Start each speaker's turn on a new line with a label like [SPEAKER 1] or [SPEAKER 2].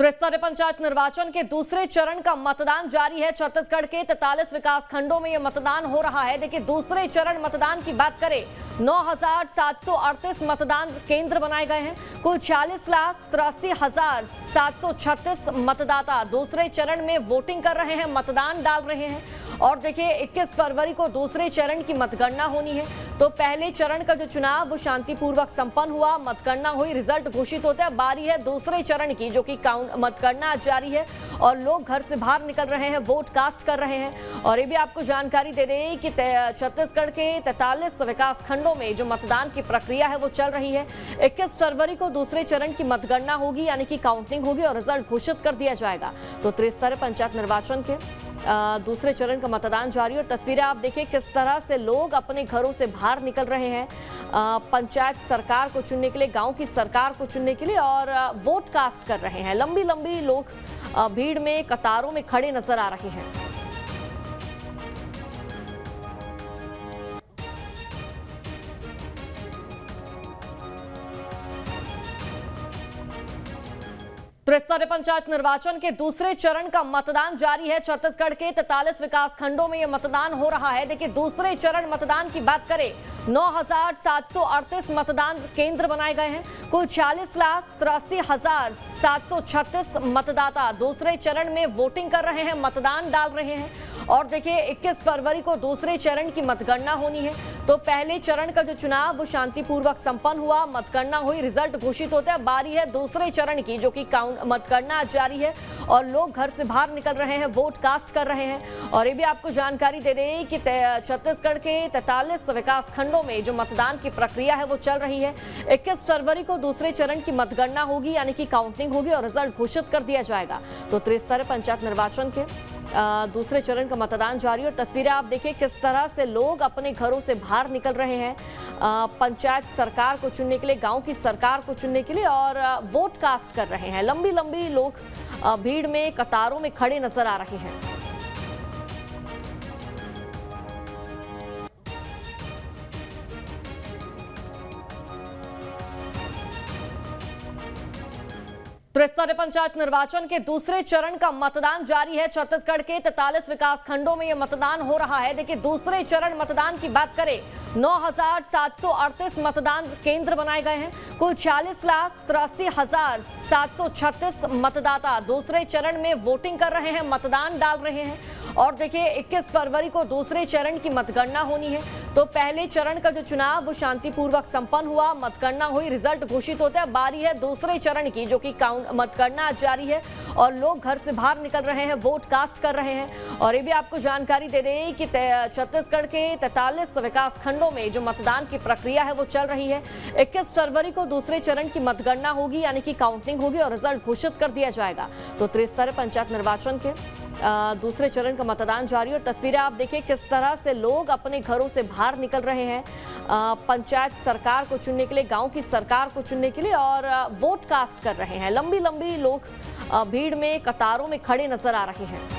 [SPEAKER 1] त्रिस्तरीय पंचायत निर्वाचन के दूसरे चरण का मतदान जारी है। छत्तीसगढ़ के 43 विकास खंडों में यह मतदान हो रहा है। देखिए, दूसरे चरण मतदान की बात करें, 9,738 मतदान केंद्र बनाए गए हैं। कुल 46,83,736 मतदाता दूसरे चरण में वोटिंग कर रहे हैं, मतदान डाल रहे हैं। और देखिए, 21 फरवरी को दूसरे चरण की मतगणना होनी है। तो पहले चरण का जो चुनाव वो शांतिपूर्वक संपन्न हुआ, मतगणना हुई, रिजल्ट घोषित होते हैं। बारी है दूसरे चरण की, जो कि मतगणना जारी है और लोग घर से बाहर निकल रहे हैं, वोट कास्ट कर रहे हैं। और ये भी आपको जानकारी दे दें कि छत्तीसगढ़ के 43 विकास खंडों में जो मतदान की प्रक्रिया है वो चल रही है। 21 फरवरी को दूसरे चरण की मतगणना होगी, यानी कि काउंटिंग होगी और रिजल्ट घोषित कर दिया जाएगा। तो त्रिस्तरीय पंचायत निर्वाचन के दूसरे चरण का मतदान जारी। और तस्वीरें आप देखिए किस तरह से लोग अपने घरों से बाहर निकल रहे हैं पंचायत सरकार को चुनने के लिए, गांव की सरकार को चुनने के लिए, और वोट कास्ट कर रहे हैं। लंबी लंबी लोग भीड़ में कतारों में खड़े नजर आ रहे हैं। त्रिस्तरीय पंचायत निर्वाचन के दूसरे चरण का मतदान जारी है। छत्तीसगढ़ के 43 विकास खंडों में यह मतदान हो रहा है। देखिए, दूसरे चरण मतदान की बात करें, 9,738 मतदान केंद्र बनाए गए हैं। कुल 46,83,736 मतदाता दूसरे चरण में वोटिंग कर रहे हैं, मतदान डाल रहे हैं। और देखिए, 21 फरवरी को दूसरे चरण की मतगणना होनी है। तो पहले चरण का जो चुनाव वो शांतिपूर्वक संपन्न हुआ, मतगणना हुई, रिजल्ट घोषित होते हैं। बारी है दूसरे चरण की, जो कि मतगणना जारी है और लोग घर से बाहर निकल रहे हैं, वोट कास्ट कर रहे हैं। और ये भी आपको जानकारी दे दें कि छत्तीसगढ़ के 43 विकास खंडों में जो मतदान की प्रक्रिया है वो चल रही है। 21 फरवरी को दूसरे चरण की मतगणना होगी, यानी कि काउंटिंग होगी और रिजल्ट घोषित कर दिया जाएगा। तो त्रिस्तरीय पंचायत निर्वाचन के दूसरे चरण का मतदान जारी। और तस्वीरें आप देखिए किस तरह से लोग अपने घरों से बाहर निकल रहे हैं पंचायत सरकार को चुनने के लिए, गांव की सरकार को चुनने के लिए, और वोट कास्ट कर रहे हैं। लंबी लंबी लोग भीड़ में कतारों में खड़े नजर आ रहे हैं। त्रिस्तरीय पंचायत निर्वाचन के दूसरे चरण का मतदान जारी है। छत्तीसगढ़ के 43 विकास खंडों में यह मतदान हो रहा है। देखिए, दूसरे चरण मतदान की बात करें, 9,738 मतदान केंद्र बनाए गए हैं। कुल 46,83,736 मतदाता दूसरे चरण में वोटिंग कर रहे हैं, मतदान डाल रहे हैं। और देखिए, 21 फरवरी को दूसरे चरण की मतगणना होनी है। तो पहले चरण का जो चुनाव वो शांतिपूर्वक संपन्न हुआ, मतगणना हुई, रिजल्ट घोषित होते हैं। बारी है दूसरे चरण की, जो कि मतगणना जारी है और लोग घर से बाहर निकल रहे हैं, वोट कास्ट कर रहे हैं। और ये भी आपको जानकारी दे दें कि छत्तीसगढ़ के 43 विकास खंडों में जो मतदान की प्रक्रिया है वो चल रही है। 21 फरवरी को दूसरे चरण की मतगणना होगी, यानी कि काउंटिंग होगी और रिजल्ट घोषित कर दिया जाएगा। तो त्रिस्तरीय पंचायत निर्वाचन के दूसरे चरण का मतदान जारी। और तस्वीरें आप देखिए किस तरह से लोग अपने घरों से बाहर निकल रहे हैं पंचायत सरकार को चुनने के लिए, गांव की सरकार को चुनने के लिए, और वोट कास्ट कर रहे हैं। लंबी लंबी लोग भीड़ में कतारों में खड़े नजर आ रहे हैं।